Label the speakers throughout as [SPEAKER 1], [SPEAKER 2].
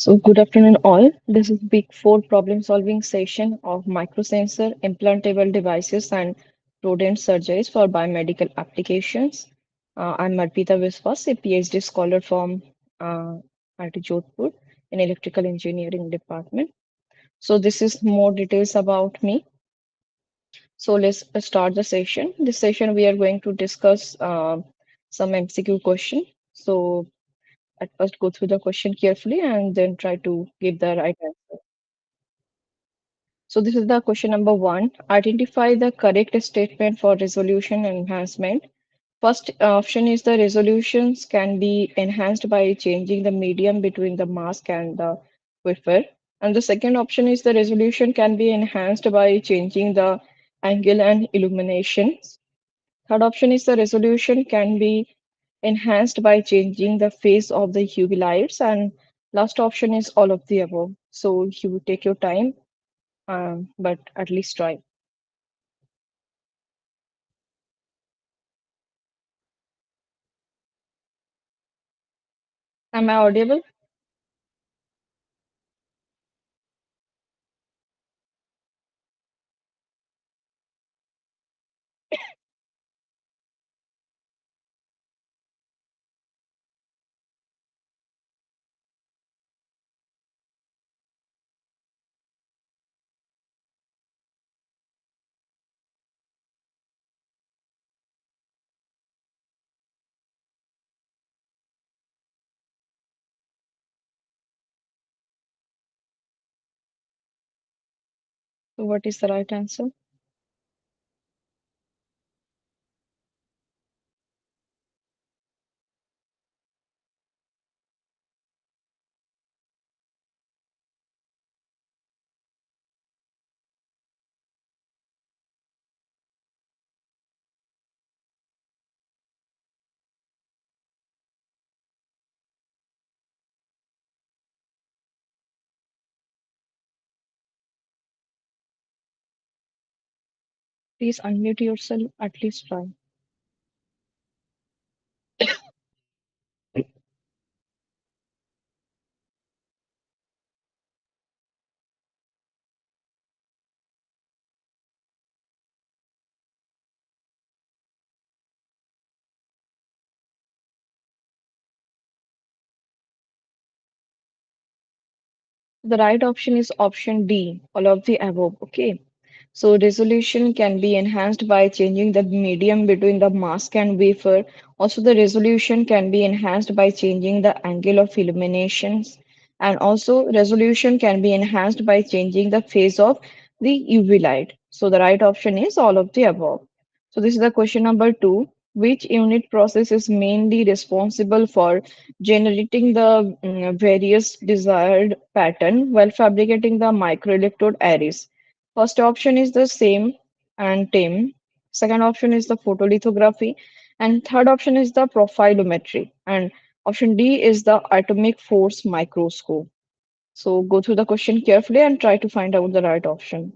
[SPEAKER 1] So, good afternoon, all. This is Week 4 problem solving session of microsensor implantable devices and rodent surgeries for biomedical applications. I'm Arpita Biswas, a PhD scholar from IIT Jodhpur in Electrical Engineering Department. So, this is more details about me. So, let's start the session. This session, we are going to discuss some MCQ question. So, at first, go through the question carefully and then try to give the right answer. So this is the question number one. Identify the correct statement for resolution enhancement. First option is the resolutions can be enhanced by changing the medium between the mask and the wafer. And the second option is the resolution can be enhanced by changing the angle and illumination. Third option is the resolution can be enhanced by changing the phase of the UV lights. And last option is all of the above. So you take your time, but at least try. Am I audible? So what is the right answer? Please unmute yourself, at least try. The right option is option D, all of the above. Okay. So resolution can be enhanced by changing the medium between the mask and wafer. Also, the resolution can be enhanced by changing the angle of illuminations. And also, resolution can be enhanced by changing the phase of the UV light. So the right option is all of the above. So this is the question number two. Which unit process is mainly responsible for generating the various desired pattern while fabricating the microelectrode arrays? First option is the same and TIM. Second option is the photolithography. And third option is the profilometry. And option D is the atomic force microscope. So go through the question carefully and try to find out the right option.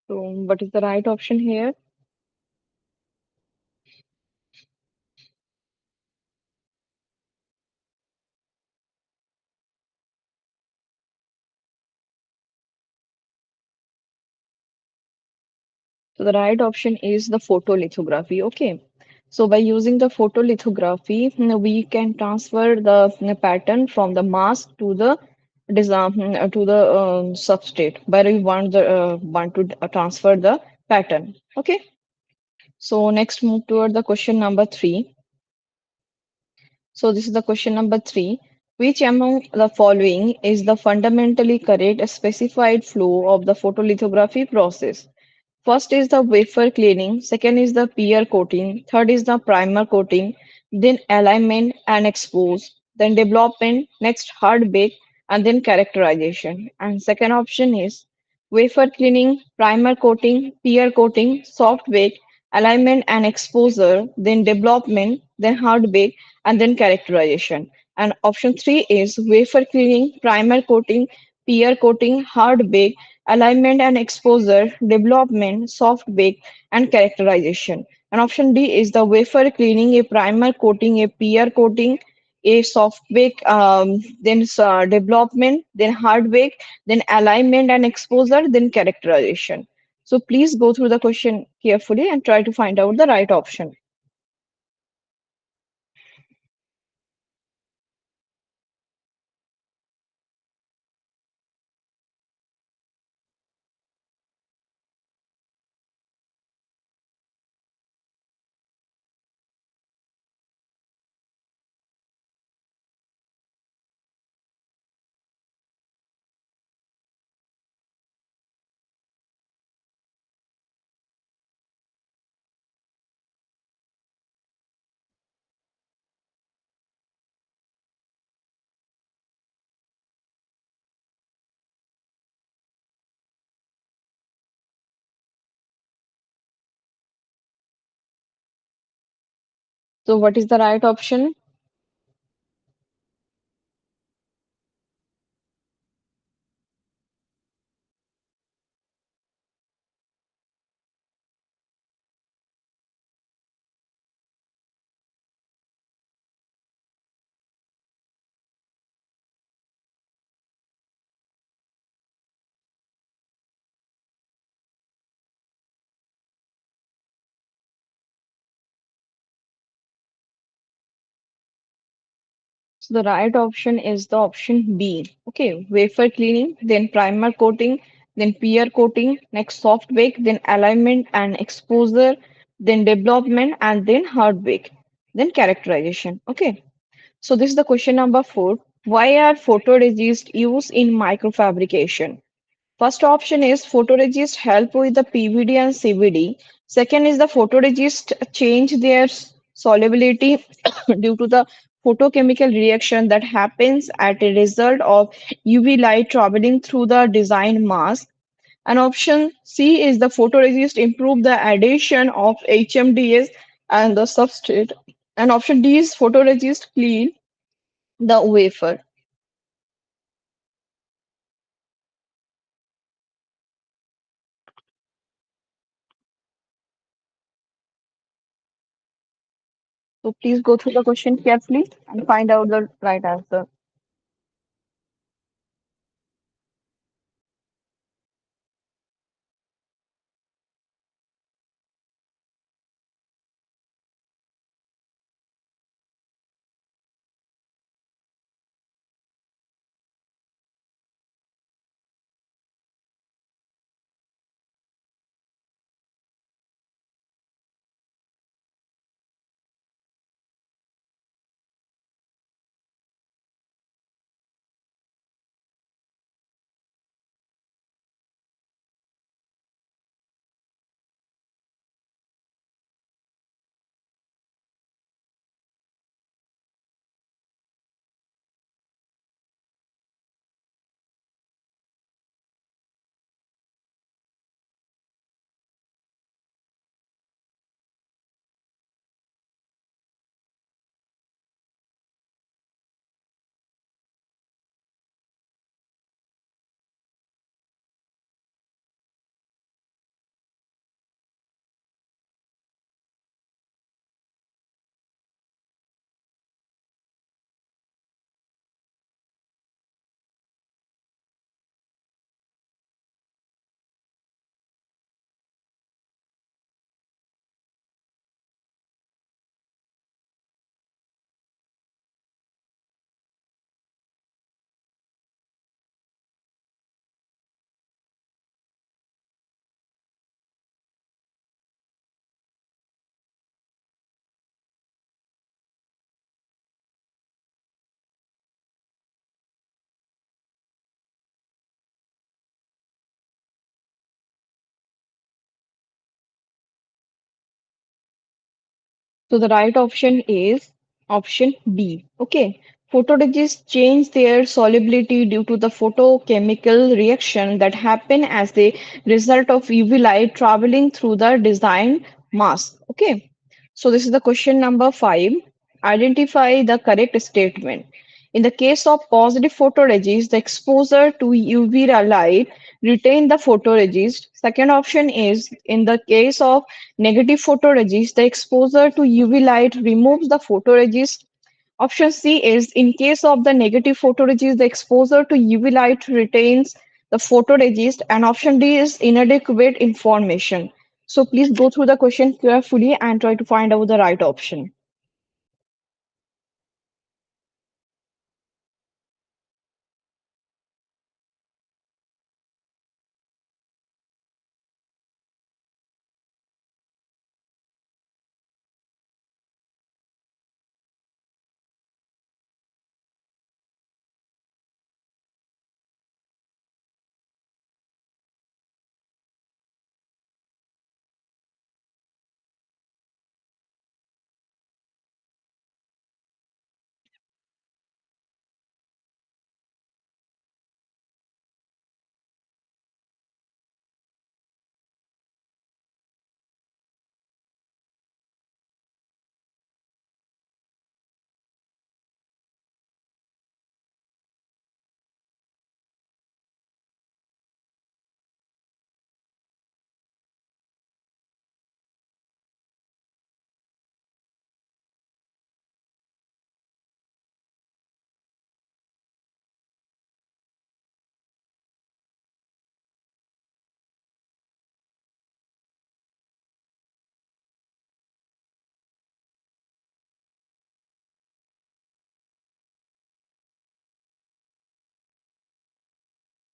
[SPEAKER 1] So what is the right option here? So the right option is the photolithography. Okay. So by using the photolithography, we can transfer the pattern from the mask to the design to the substrate where we want to transfer the pattern. Okay. So next move toward the question number three. So this is the question number three. Which among the following is the fundamentally correct specified flow of the photolithography process? First is the wafer cleaning, second is the peer coating, third is the primer coating, then alignment and expose, then development, next hard bake, and then characterization. And second option is wafer cleaning, primer coating, peer coating, soft bake, alignment and exposure, then development, then hard bake, and then characterization. And option three is wafer cleaning, primer coating, peer coating, hard bake, alignment and exposure, development, soft bake, and characterization. And option D is the wafer cleaning, a primer coating, a peer coating, a soft bake, then development, then hard bake, then alignment and exposure, then characterization. So please go through the question carefully and try to find out the right option. So what is the right option? So the right option is the option B. Okay, wafer cleaning, then primer coating, then peer coating, next soft bake, then alignment and exposure, then development, and then hard bake, then characterization. Okay, so this is the question number four. Why are photoresist used in microfabrication? First option is photoresist help with the PVD and CVD. Second is the photoresist change their solubility due to the photochemical reaction that happens at a result of UV light traveling through the design mask. And option C is the photoresist improve the adhesion of HMDS and the substrate. And option D is photoresist clean the wafer. So please go through the question carefully and find out the right answer. So the right option is option B. Okay. Photoregists change their solubility due to the photochemical reaction that happen as the result of UV light traveling through the designed mask. Okay. So this is the question number 5. Identify the correct statement. In the case of positive photoresist, the exposure to UV light retain the photoresist. Second option is in the case of negative photoresist, the exposure to UV light removes the photoresist. Option C is in case of the negative photoresist, the exposure to UV light retains the photoresist. And option D is inadequate information. So please go through the question carefully and try to find out the right option.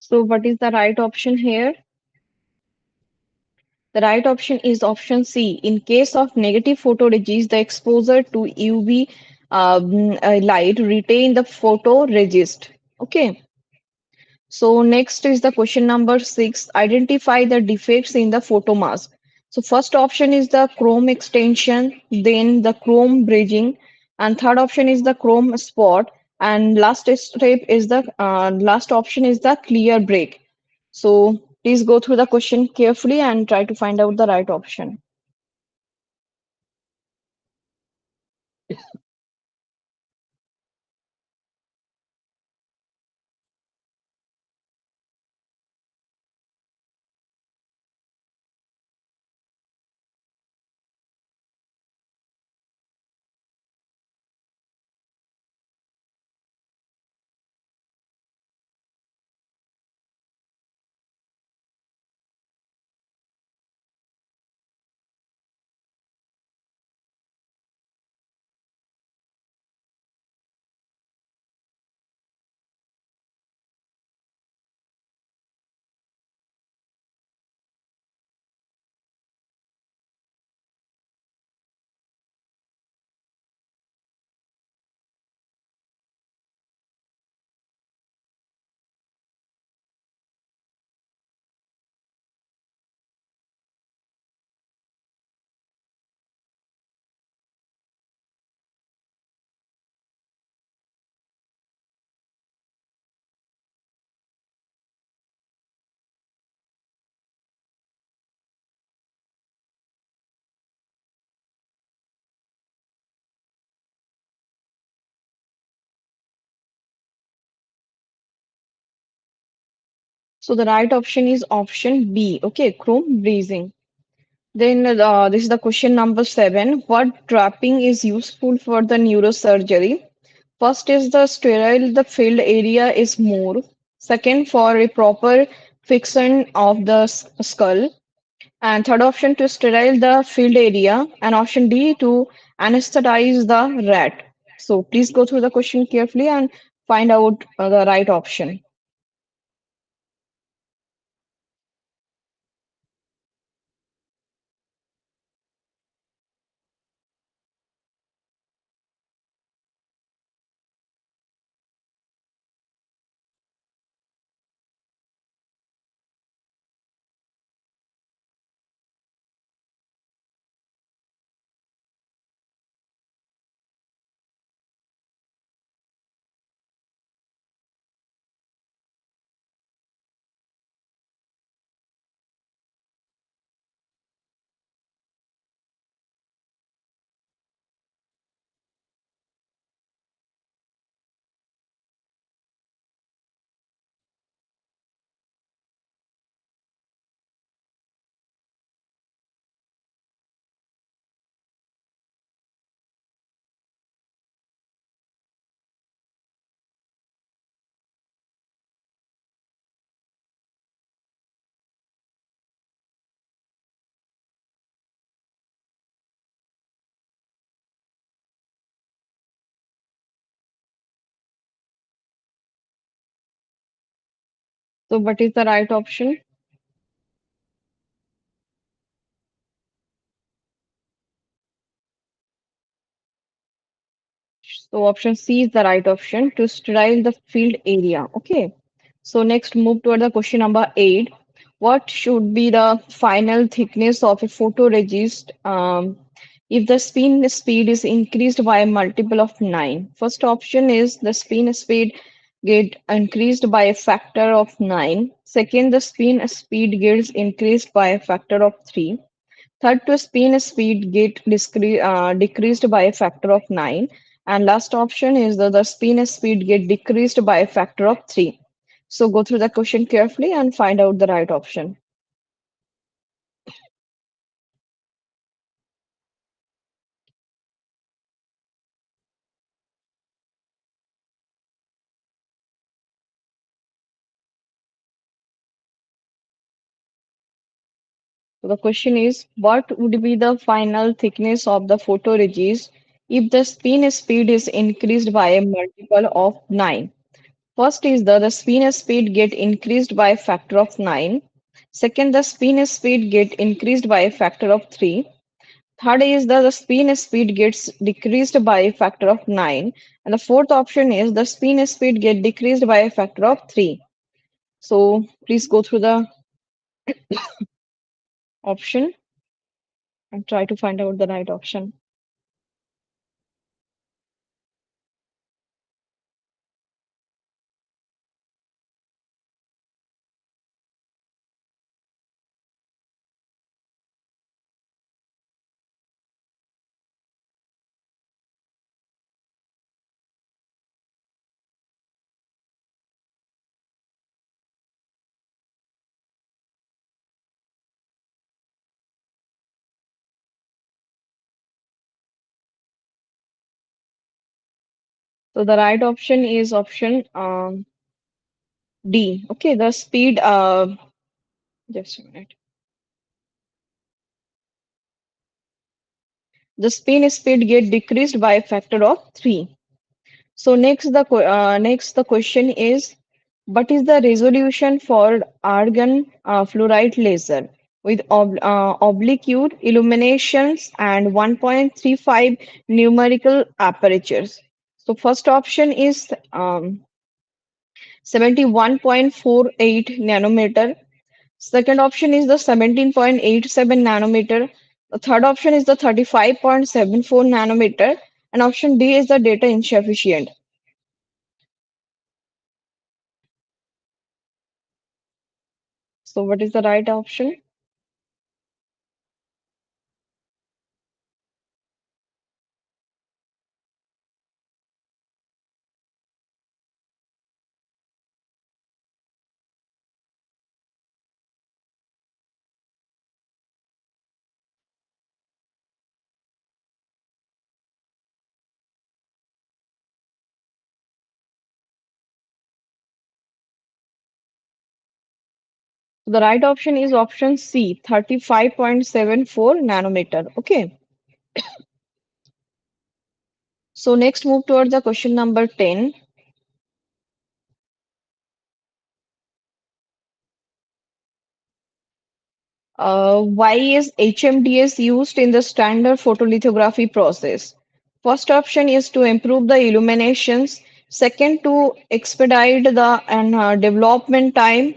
[SPEAKER 1] So what is the right option here? The right option is option C. In case of negative photoresist, the exposure to UV light retain the photoresist. Okay. So next is the question number 6. Identify the defects in the photo mask. So first option is the chrome extension, then the chrome bridging, and third option is the chrome spot, and last option is the clear break. So please go through the question carefully and try to find out the right option. So the right option is option B. Okay, chrome bridging. Then this is the question number 7. What trapping is useful for the neurosurgery? First is the sterile, the field area is more. Second, for a proper fixation of the skull. And third option to sterile the field area. And option D to anesthetize the rat. So please go through the question carefully and find out the right option. So what is the right option? So option C is the right option to sterile the field area. Okay. So next move toward the question number 8. What should be the final thickness of a photoresist if the spin speed is increased by a multiple of 9? First option is the spin speed get increased by a factor of 9. Second, the spin speed gets increased by a factor of 3. Third, to spin speed decreased by a factor of 9. And last option is the spin speed get decreased by a factor of 3. So go through the question carefully and find out the right option. So the question is, what would be the final thickness of the photoresist if the spin speed is increased by a multiple of 9? First is the spin speed get increased by a factor of 9. Second, the spin speed get increased by a factor of 3. Third is the spin speed gets decreased by a factor of 9. And the fourth option is the spin speed get decreased by a factor of 3. So please go through the option and try to find out the right option. So the right option is option D. Okay, the speed, just a minute. The spin speed get decreased by a factor of 3. So next the question is, what is the resolution for argon fluoride laser with oblique illuminations and 1.35 numerical apertures? So first option is 71.48 nanometer. Second option is the 17.87 nanometer. The third option is the 35.74 nanometer. And option D is the data insufficient. So what is the right option? The right option is option C, 35.74 nanometer. Okay. So next move towards the question number 10. Why is HMDS used in the standard photolithography process? First option is to improve the illuminations. Second, to expedite the development time.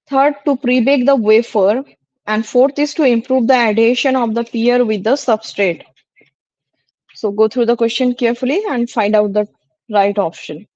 [SPEAKER 1] Third, to pre-bake the wafer. And fourth is to improve the adhesion of the peer with the substrate. So go through the question carefully and find out the right option.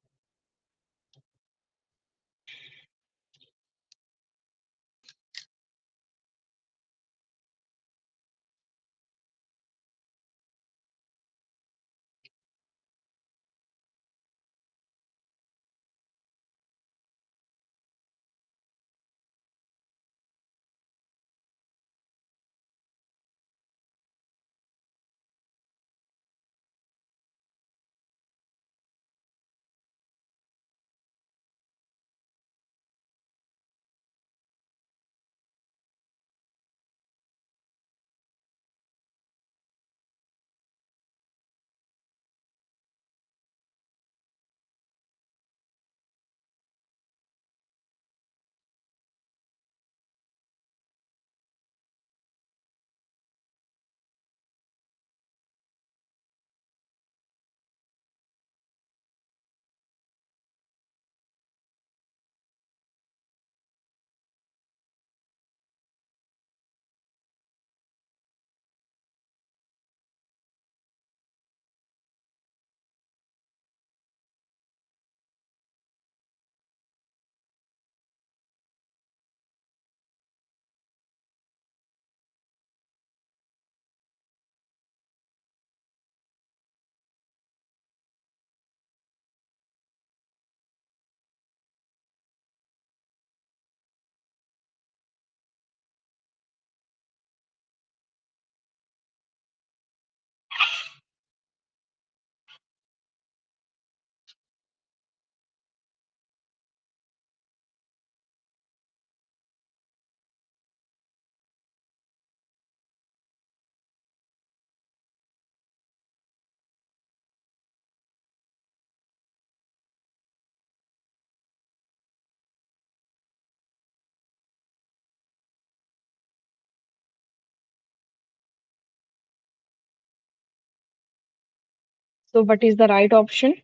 [SPEAKER 1] So what is the right option?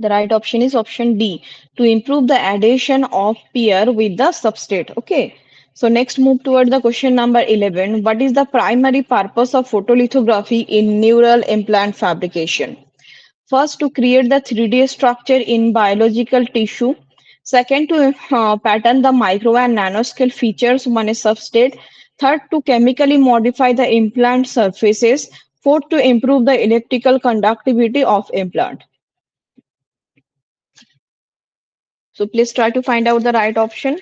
[SPEAKER 1] The right option is option D, to improve the adhesion of pair with the substrate. Okay. So next move toward the question number 11. What is the primary purpose of photolithography in neural implant fabrication? First, to create the 3D structure in biological tissue. Second, to pattern the micro and nanoscale features on a substrate. Third, to chemically modify the implant surfaces. Fourth, to improve the electrical conductivity of implant. So please try to find out the right option.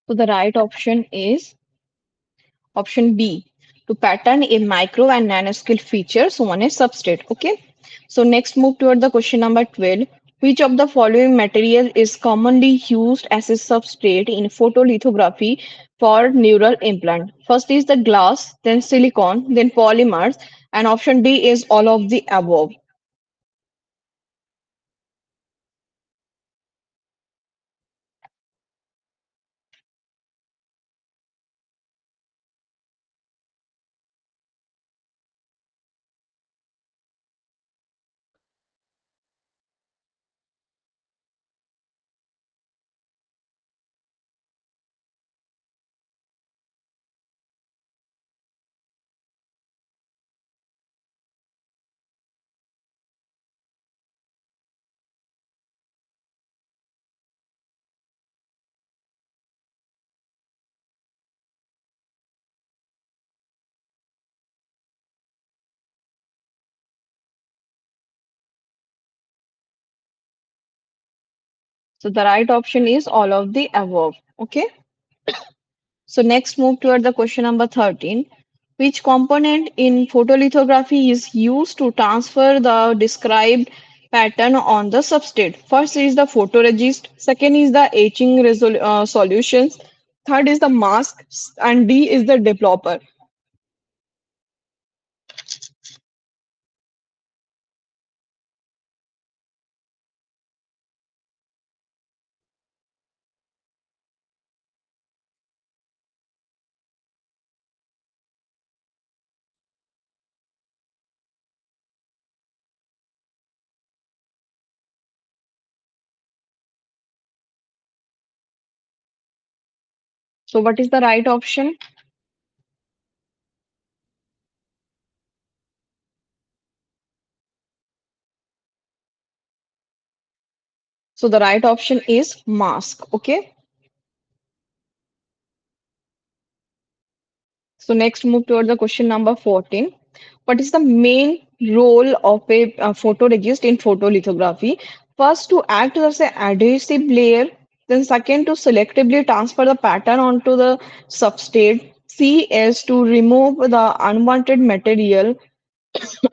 [SPEAKER 1] So the right option is option B, to pattern a micro and nanoscale features on a substrate. Okay. So next move toward the question number 12. Which of the following material is commonly used as a substrate in photolithography for neural implant? First is the glass, then silicon, then polymers, and option D is all of the above. So the right option is all of the above. Okay. So next move toward the question number 13. Which component in photolithography is used to transfer the described pattern on the substrate? First is the photoresist, second is the solutions, third is the mask, and D is the developer. So what is the right option? So the right option is mask. Okay. So next move toward the question number 14. What is the main role of a photoresist in photolithography? First, to act as an adhesive layer. Then second, to selectively transfer the pattern onto the substrate. C is to remove the unwanted material.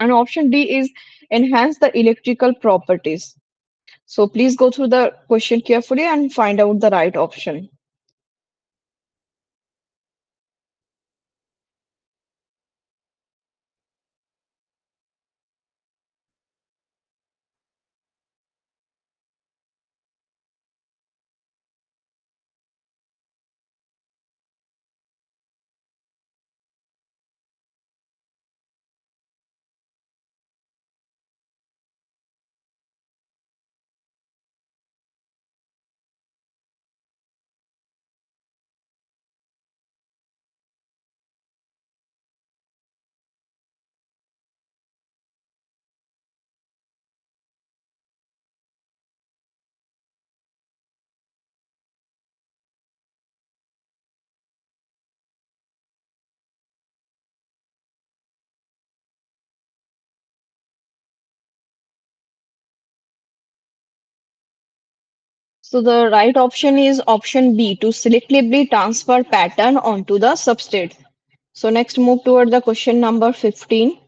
[SPEAKER 1] And option D is enhance the electrical properties. So please go through the question carefully and find out the right option. So the right option is option B, to selectively transfer pattern onto the substrate. So next move toward the question number 15.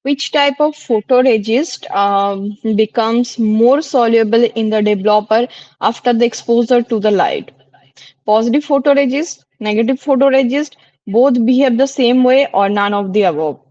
[SPEAKER 1] Which type of photoresist becomes more soluble in the developer after the exposure to the light? Positive photoresist, negative photoresist, both behave the same way or none of the above.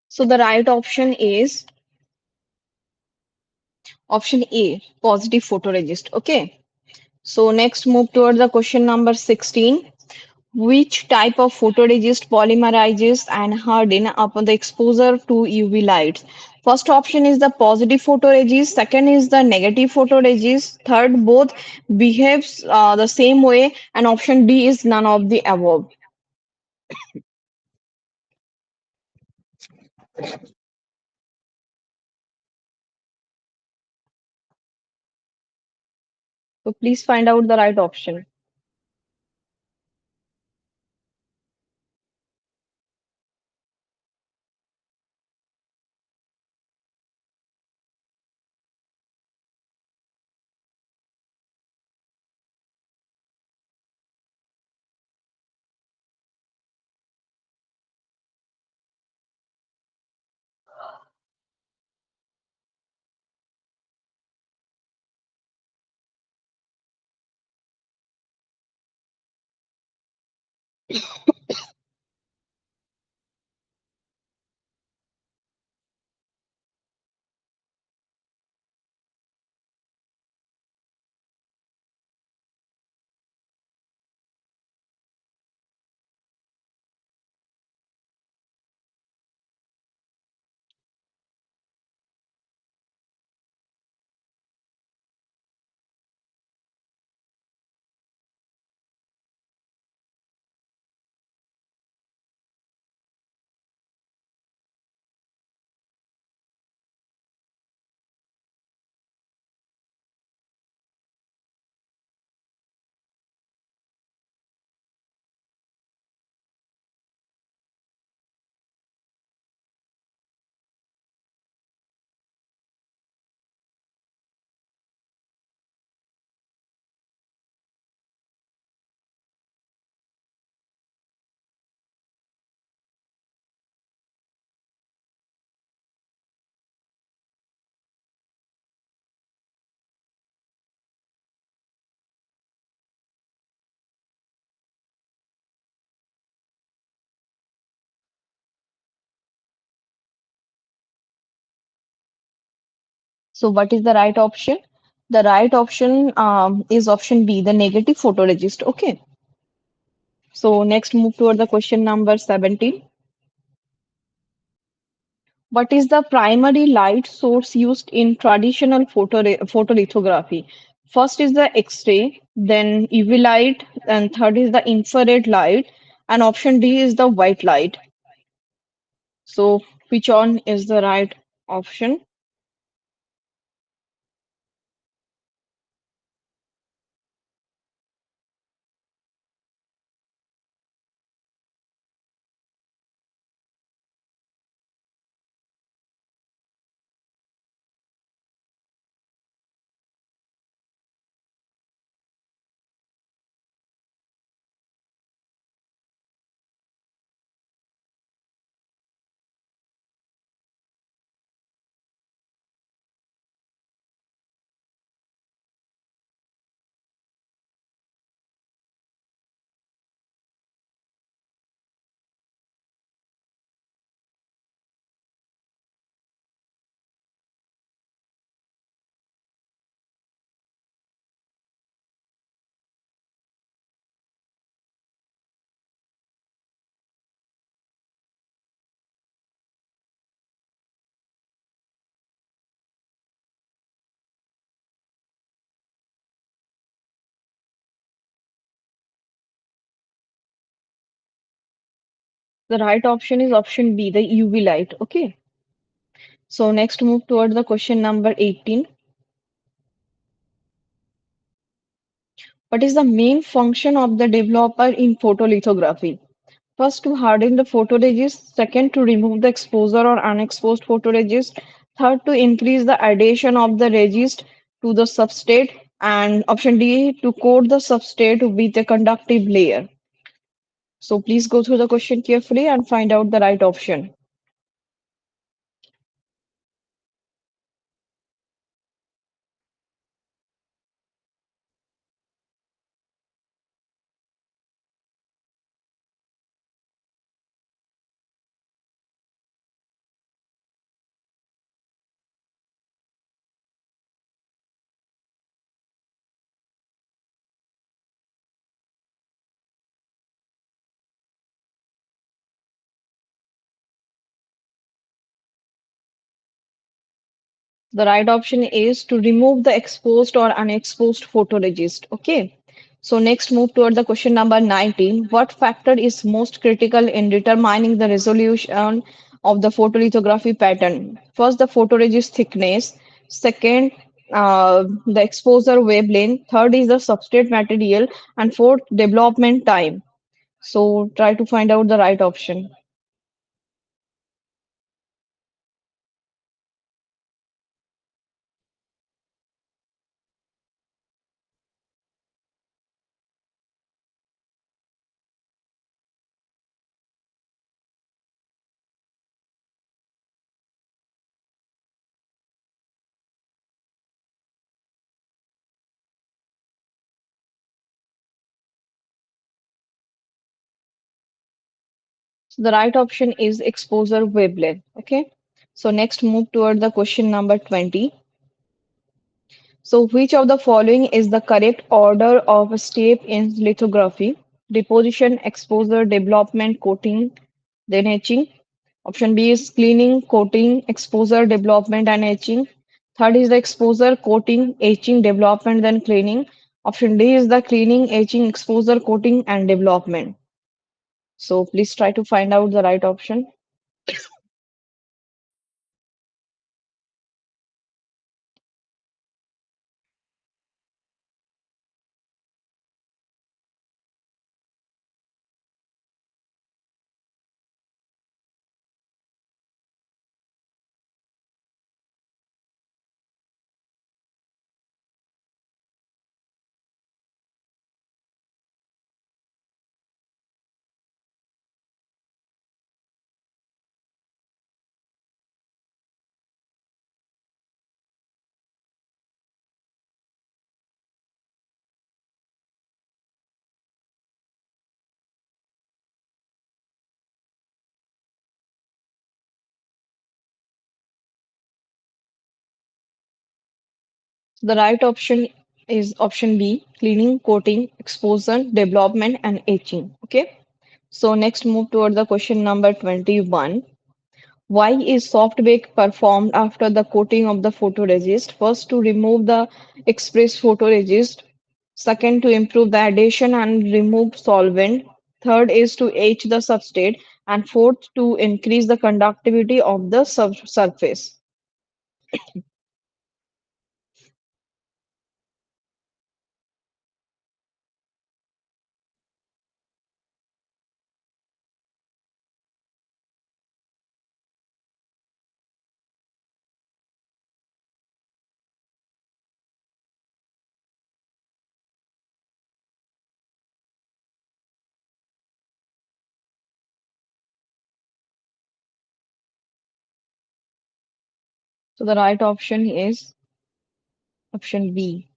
[SPEAKER 1] So the right option is option A, positive photoresist. Okay. So next move toward the question number 16. Which type of photoresist polymerizes and harden upon the exposure to UV light? First option is the positive photoresist, second is the negative photoresist, third both behaves the same way, and option D is none of the above. So please find out the right option. So what is the right option? The right option is option B, the negative photoresist. Okay. So next move toward the question number 17. What is the primary light source used in traditional photolithography? First is the X-ray, then UV light, and third is the infrared light, and option D is the white light. So which one is the right option? The right option is option B, the UV light. Okay. So next move toward the question number 18. What is the main function of the developer in photolithography? First, to harden the photoresist. Second, to remove the exposure or unexposed photoresist. Third, to increase the adhesion of the resist to the substrate. And option D, to coat the substrate with a conductive layer. So please go through the question carefully and find out the right option. The right option is to remove the exposed or unexposed photoresist. Okay. So next move toward the question number 19. What factor is most critical in determining the resolution of the photolithography pattern? First, the photoresist thickness. Second, the exposure wavelength. Third is the substrate material. And fourth, development time. So try to find out the right option. So the right option is exposure wavelength. Okay. So next move toward the question number 20. So which of the following is the correct order of a step in lithography? Deposition, exposure, development, coating, then etching. Option B is cleaning, coating, exposure, development, and etching. Third is the exposure, coating, etching, development, then cleaning. Option D is the cleaning, etching, exposure, coating, and development. So please try to find out the right option. The right option is option B, cleaning, coating, exposure, development, and etching. Okay. So next move toward the question number 21. Why is soft bake performed after the coating of the photoresist? First, to remove the express photoresist. Second, to improve the adhesion and remove solvent. Third is to etch the substrate. And fourth, to increase the conductivity of the surface. So the right option is option B,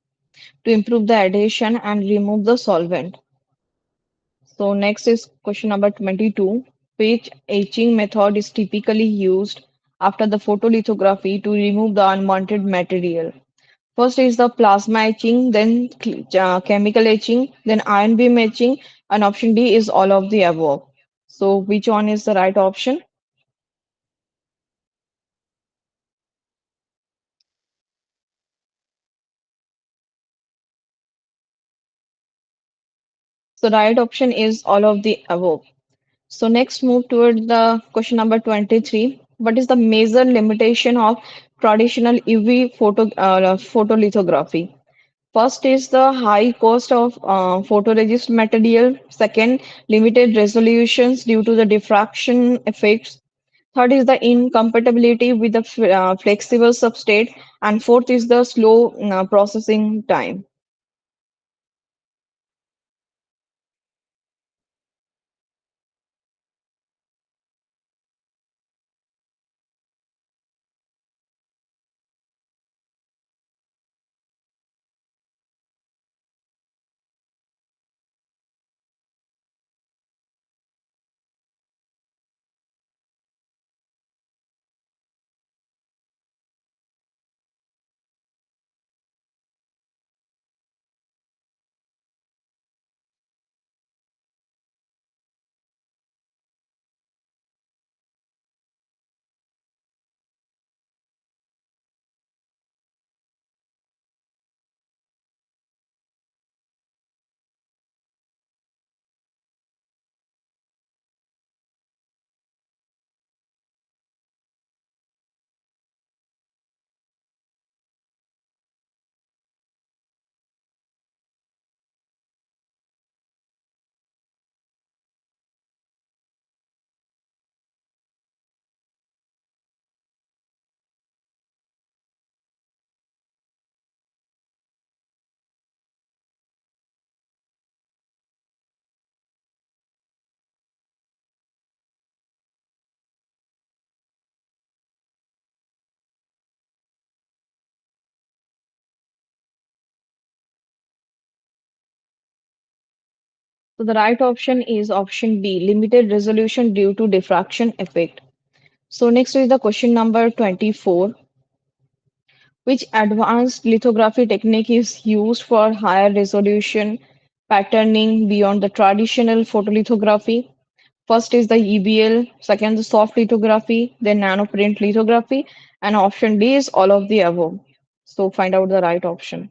[SPEAKER 1] to improve the adhesion and remove the solvent. So next is question number 22. Which etching method is typically used after the photolithography to remove the unwanted material? First is the plasma etching, then chemical etching, then ion beam etching, and option D is all of the above. So which one is the right option? So right option is all of the above. So next move toward the question number 23. What is the major limitation of traditional UV photolithography? First is the high cost of photoresist material. Second, limited resolutions due to the diffraction effects. Third is the incompatibility with the flexible substrate. And fourth is the slow processing time. So the right option is option B, limited resolution due to diffraction effect. So next is the question number 24. Which advanced lithography technique is used for higher resolution patterning beyond the traditional photolithography? First is the EBL, second the soft lithography, then nanoprint lithography, and option D is all of the above. So find out the right option.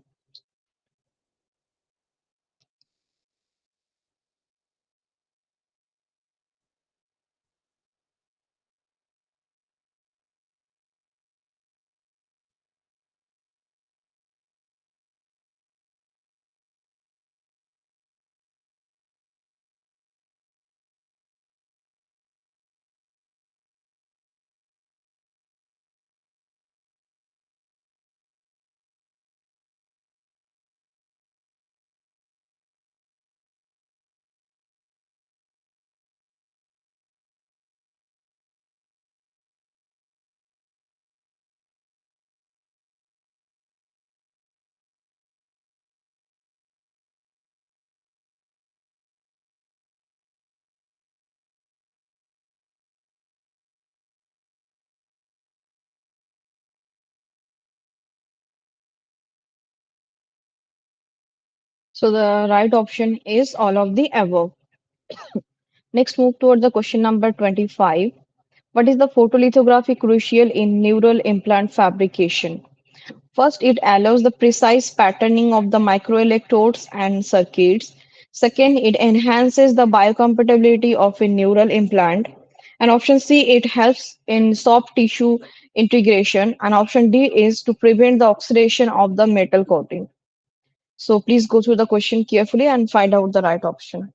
[SPEAKER 1] So the right option is all of the above. Next, move toward the question number 25. What is the photolithography crucial in neural implant fabrication? First, it allows the precise patterning of the microelectrodes and circuits. Second, it enhances the biocompatibility of a neural implant. And option C, it helps in soft tissue integration. And option D is to prevent the oxidation of the metal coating. So please go through the question carefully and find out the right option.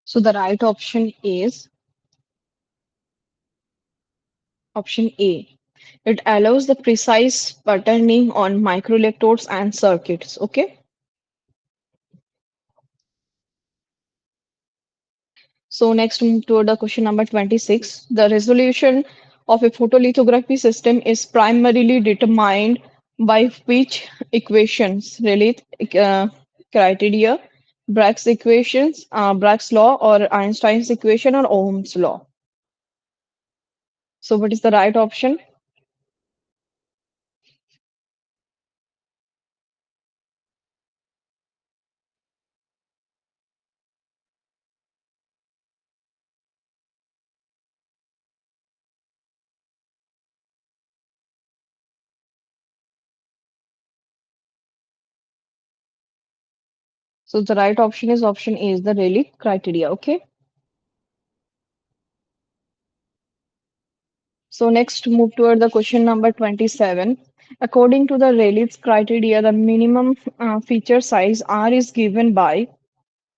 [SPEAKER 1] So the right option is option A. It allows the precise patterning on microelectrodes and circuits. Okay. So next move toward the question number 26. The resolution of a photolithography system is primarily determined by which equations? Relate criteria, Bragg's equations, Bragg's law, or Einstein's equation, or Ohm's law. So what is the right option? So the right option is option A is the Rayleigh criteria. Okay. So next move toward the question number 27. According to the Rayleigh's criteria, the minimum feature size R is given by.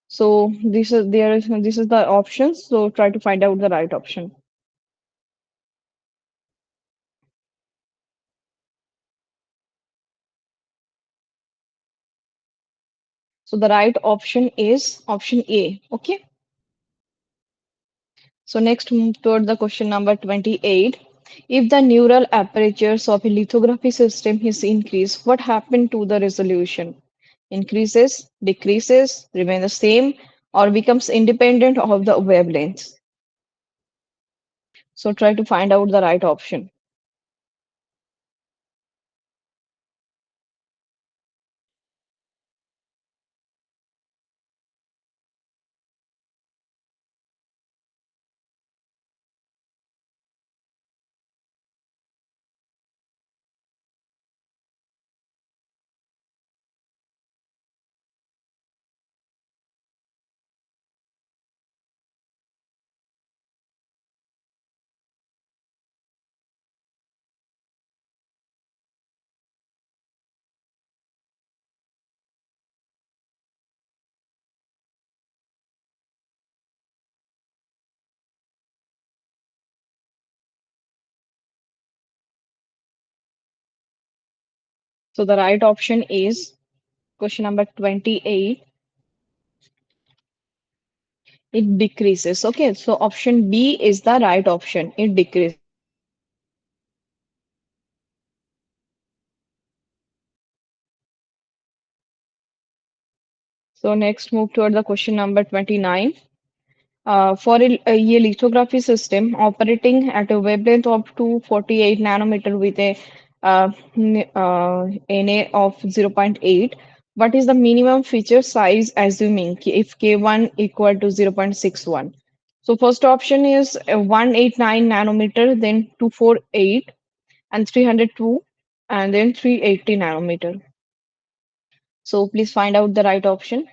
[SPEAKER 1] So this is the options. So try to find out the right option. So the right option is option A. Okay. So next move toward the question number 28. If the neural apertures of a lithography system is increased, what happened to the resolution? increases, decreases, remain the same, or becomes independent of the wavelengths. So try to find out the right option. So the right option is question number 28. It decreases. Okay, so option B is the right option. It decreases. So next move toward the question number 29. For a lithography system operating at a wavelength of 248 nanometer with a Na of zero point 0.8, what is the minimum feature size assuming if K1 equal to 0.61? So first option is 189 nanometer, then 248 and 302 and then 380 nanometer. So please find out the right option.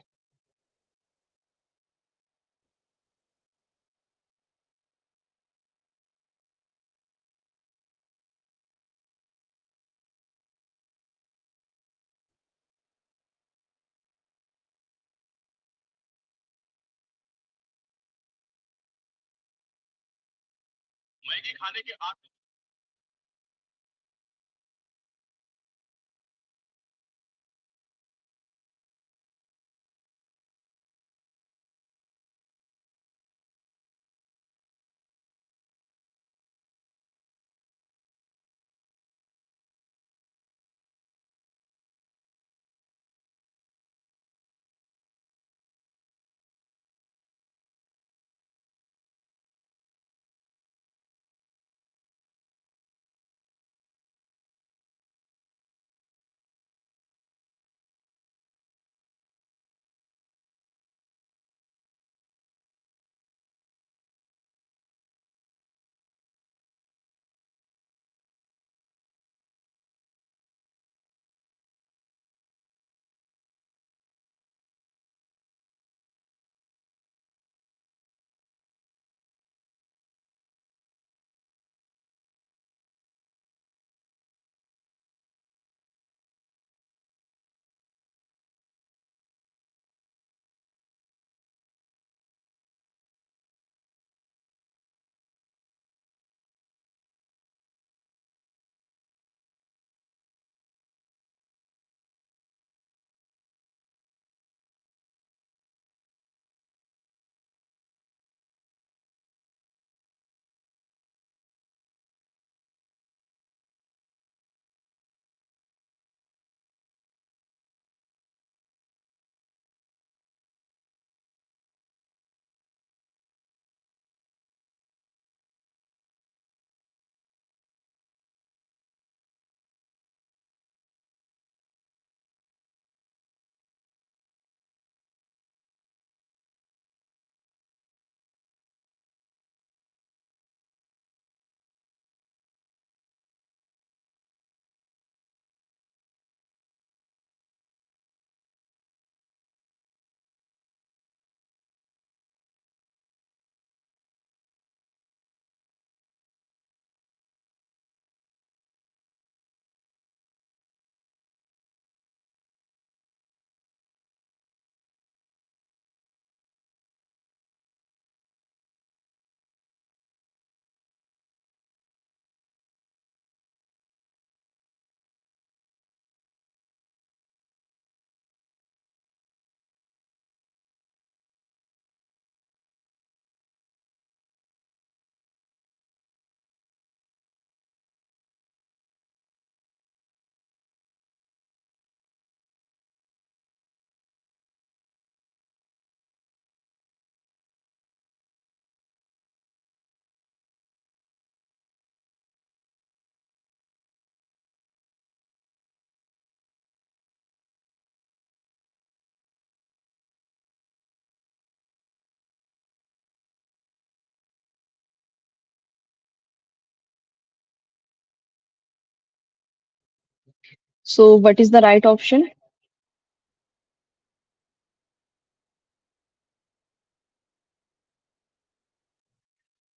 [SPEAKER 1] So what is the right option?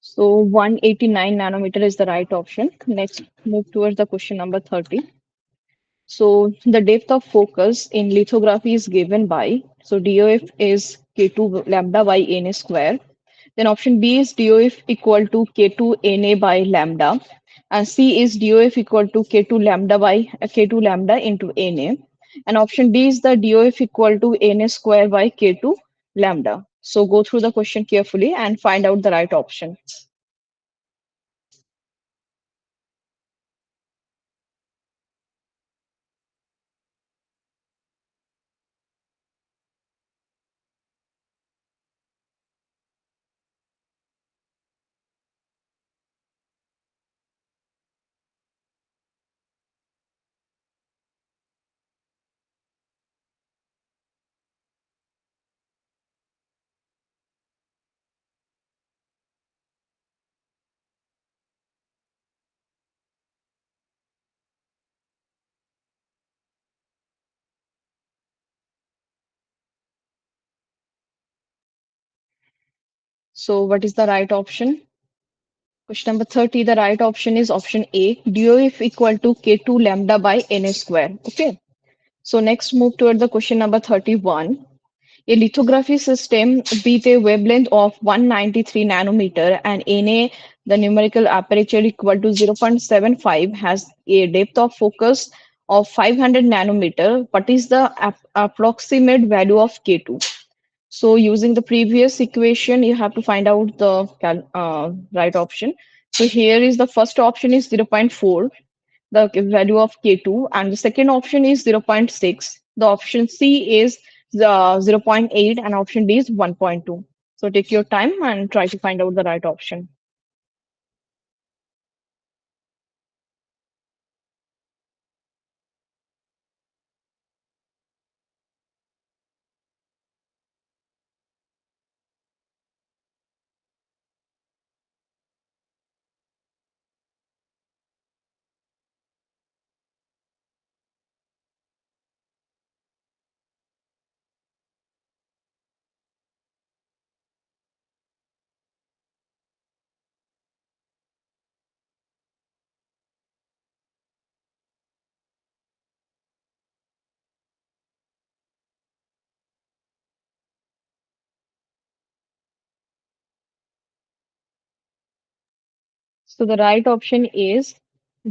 [SPEAKER 1] So 189 nanometer is the right option. Next, move towards the question number 30. So the depth of focus in lithography is given by, so DOF is K2 lambda by Na square. Then option B is DOF equal to K2 Na by lambda. And C is DOF equal to K2 lambda by K2 lambda into Na. And option D is the DOF equal to Na square by K2 lambda. So go through the question carefully and find out the right option. So what is the right option? Question number 30, the right option is option A, DOF equal to K2 lambda by Na square. Okay. So next move toward the question number 31. A lithography system with a wavelength of 193 nanometer and Na, the numerical aperture equal to 0.75 has a depth of focus of 500 nanometer. What is the approximate value of K2? So using the previous equation, you have to find out the right option. So here is the first option is 0.4, the value of K2, and the second option is 0.6. The option C is the 0.8, and option D is 1.2. So take your time and try to find out the right option. So the right option is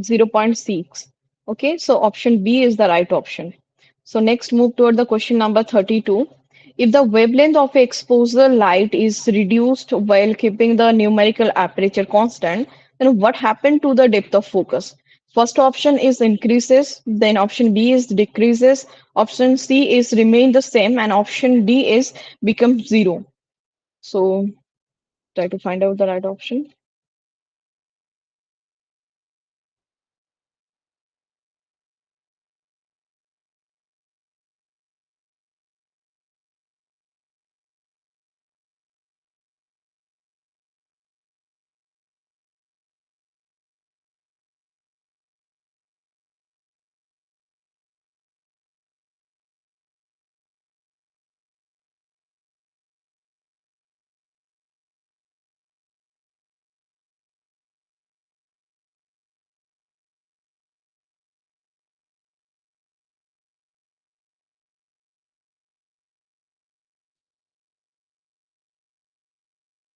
[SPEAKER 1] zero point 0.6. Okay, so option B is the right option. So next move toward the question number 32. If the wavelength of exposure light is reduced while keeping the numerical aperture constant, then what happened to the depth of focus? First option is increases, then option B is decreases, option C is remain the same, and option D is become zero. So try to find out the right option.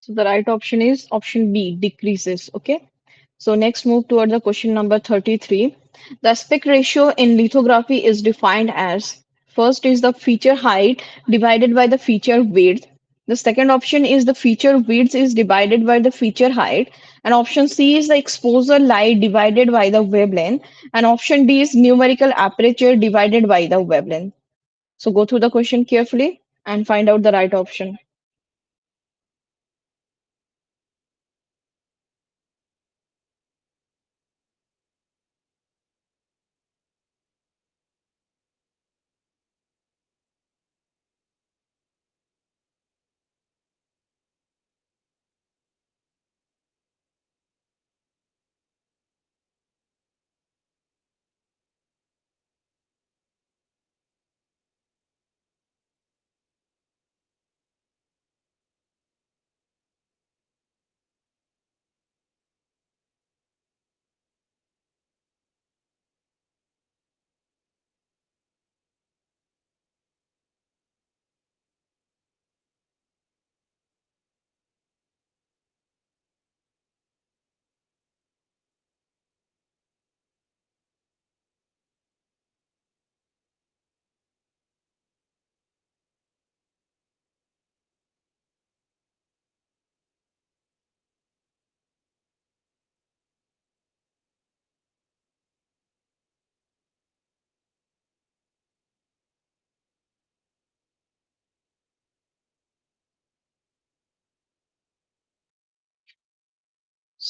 [SPEAKER 1] So the right option is option B, decreases. Okay. So next move toward the question number 33. The aspect ratio in lithography is defined as first is the feature height divided by the feature width. The second option is the feature width is divided by the feature height. And option C is the exposure light divided by the wavelength. And option D is numerical aperture divided by the wavelength. So go through the question carefully and find out the right option.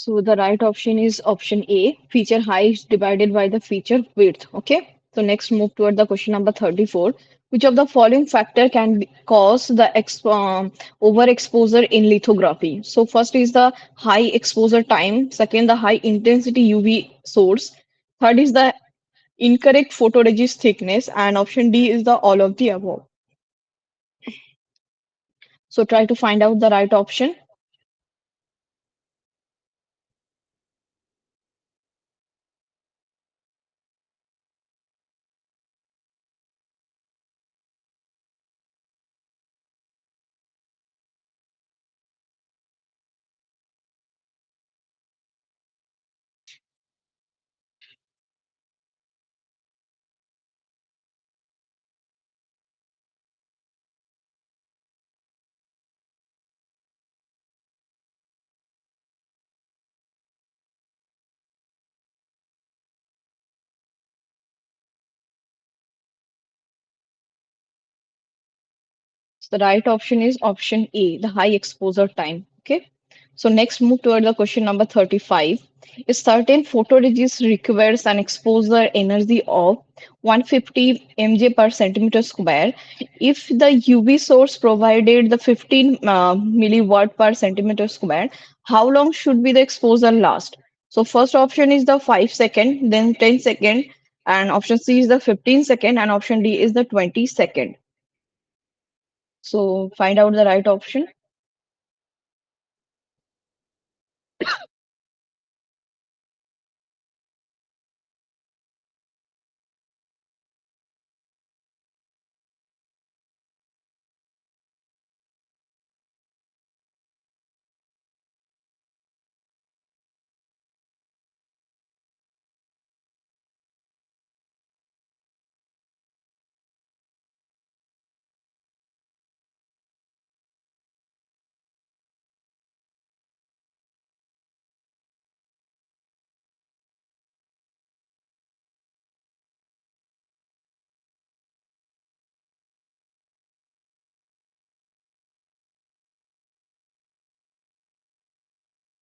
[SPEAKER 1] So the right option is option A, feature height divided by the feature width. Okay. So next move toward the question number 34. Which of the following factor can cause the overexposure in lithography? So first is the high exposure time. Second, the high intensity UV source. Third is the incorrect photoresist thickness. And option D is the all of the above. So try to find out the right option. So the right option is option A, the high exposure time. Okay. So next move toward the question number 35. A certain photoresist requires an exposure energy of 150 mJ per centimeter square. If the UV source provided the 15 milliwatt per centimeter square, how long should be the exposure last? So first option is the 5 second, then 10 second, and option C is the 15 second, and option D is the 20 second. So find out the right option.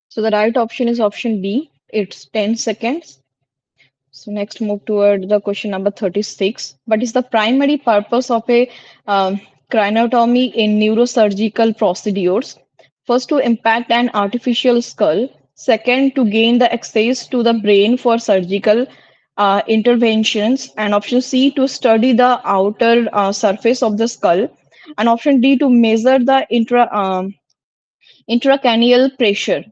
[SPEAKER 1] So the right option is option B. It's 10 seconds. So next move toward the question number 36. What is the primary purpose of a craniotomy in neurosurgical procedures? First, to impact an artificial skull. Second, to gain the access to the brain for surgical interventions. And option C, to study the outer surface of the skull. And option D, to measure the intracranial pressure.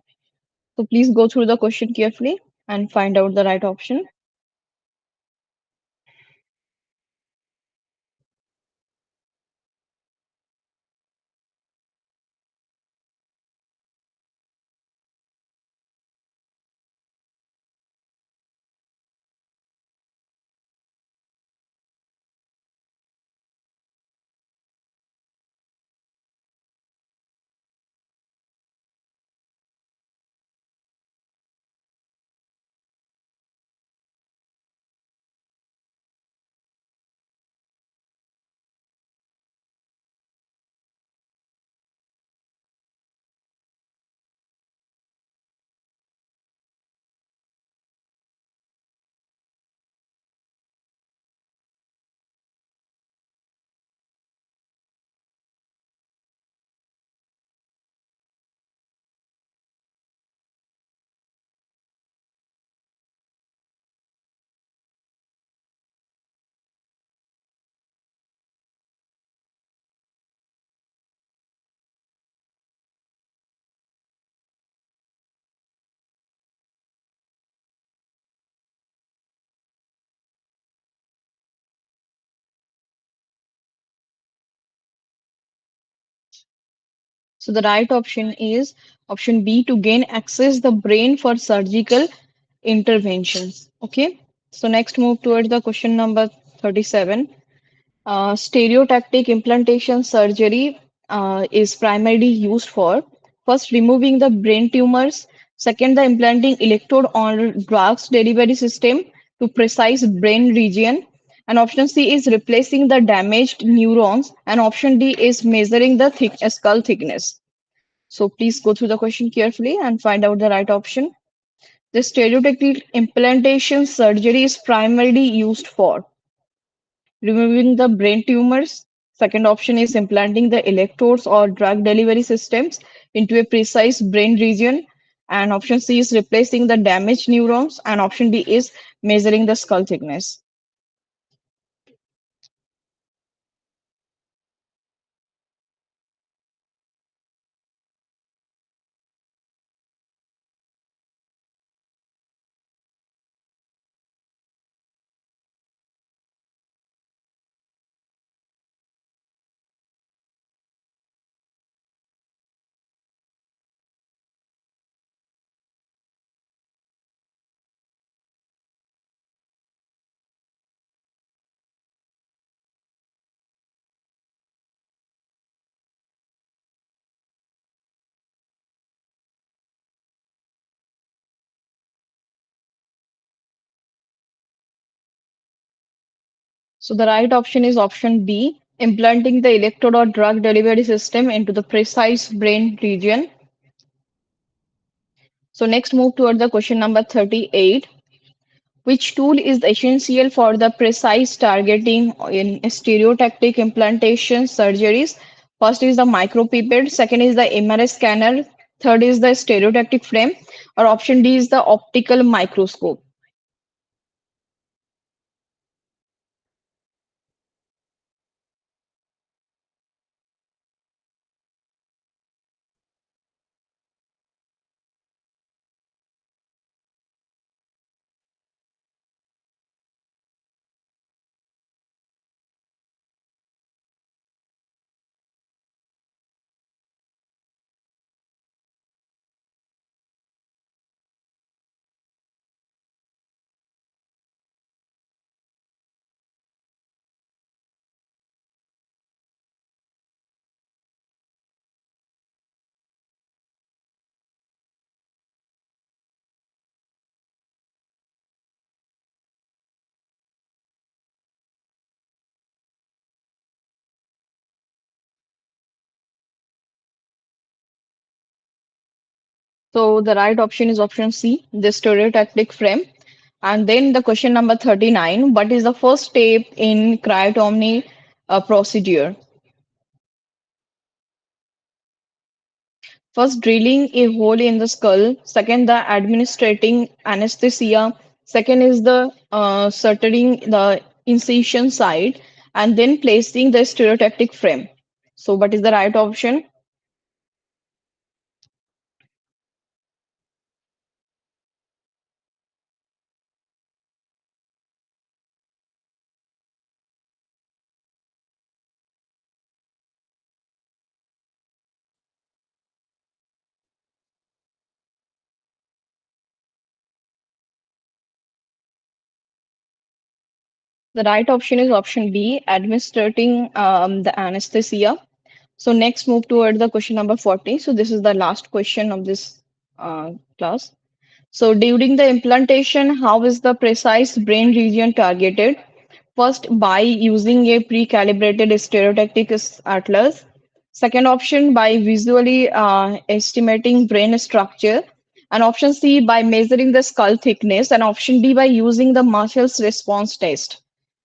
[SPEAKER 1] So please go through the question carefully and find out the right option. So the right option is option B, to gain access the brain for surgical interventions. Okay. So next move towards the question number 37. Stereotactic implantation surgery is primarily used for first removing the brain tumors, second the implanting electrode on drugs delivery system to precise brain region, and option C is replacing the damaged neurons, and option D is measuring the skull thickness. So please go through the question carefully and find out the right option. The stereotactic implantation surgery is primarily used for removing the brain tumors. Second option is implanting the electrodes or drug delivery systems into a precise brain region. And option C is replacing the damaged neurons. And option D is measuring the skull thickness. So the right option is option B, implanting the electrode or drug delivery system into the precise brain region. So next move toward the question number 38. Which tool is essential for the precise targeting in stereotactic implantation surgeries? First is the micropipette, second is the MRI scanner, third is the stereotactic frame, or option D is the optical microscope. So the right option is option C, the stereotactic frame. And then the question number 39, what is the first step in cryotomy procedure? First, drilling a hole in the skull. Second, the administrating anesthesia. Second is the suturing the incision site, and then placing the stereotactic frame. So, what is the right option? The right option is option B, administrating the anesthesia. So next move toward the question number 40. So this is the last question of this class. So during the implantation, how is the precise brain region targeted? First, by using a pre-calibrated stereotactic atlas. Second option, by visually estimating brain structure. And option C, by measuring the skull thickness. And option D, by using the Marshall's response test.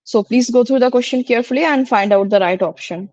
[SPEAKER 1] So please go through the question carefully and find out the right option.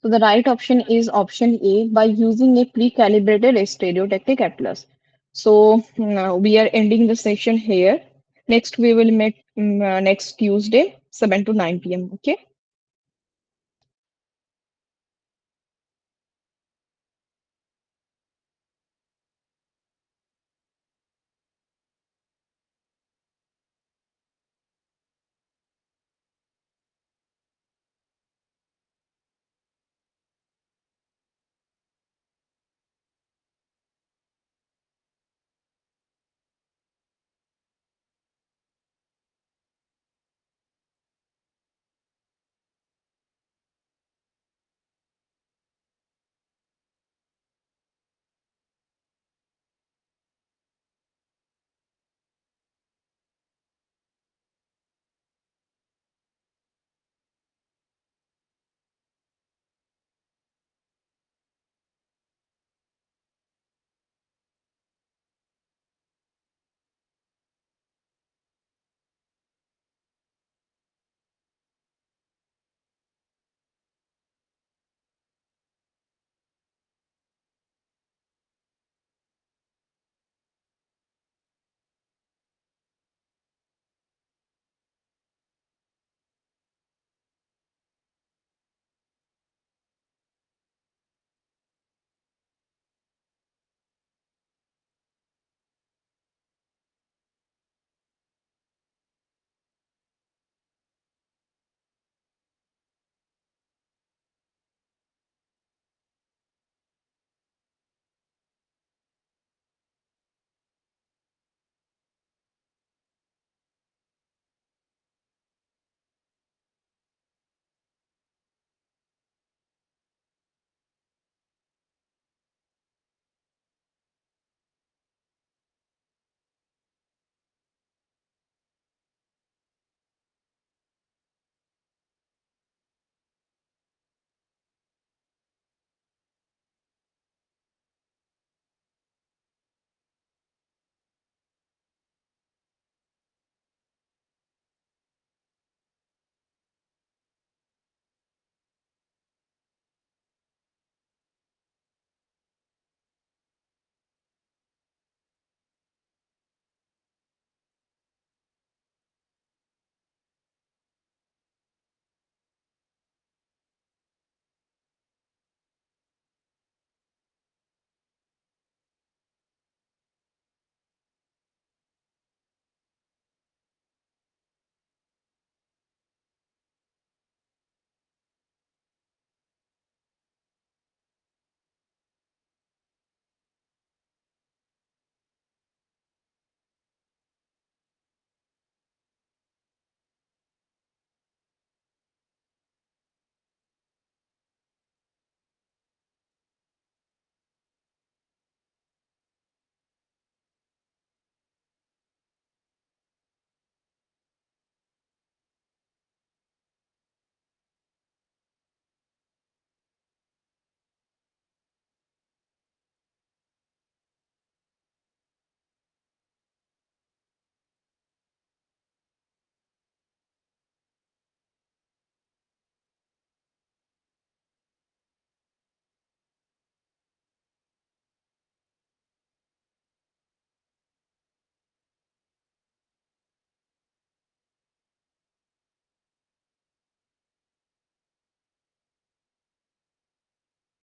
[SPEAKER 1] So the right option is option A, by using a pre-calibrated stereotactic atlas. So now we are ending the session here. Next we will meet next Tuesday, 7 to 9 p.m. Okay.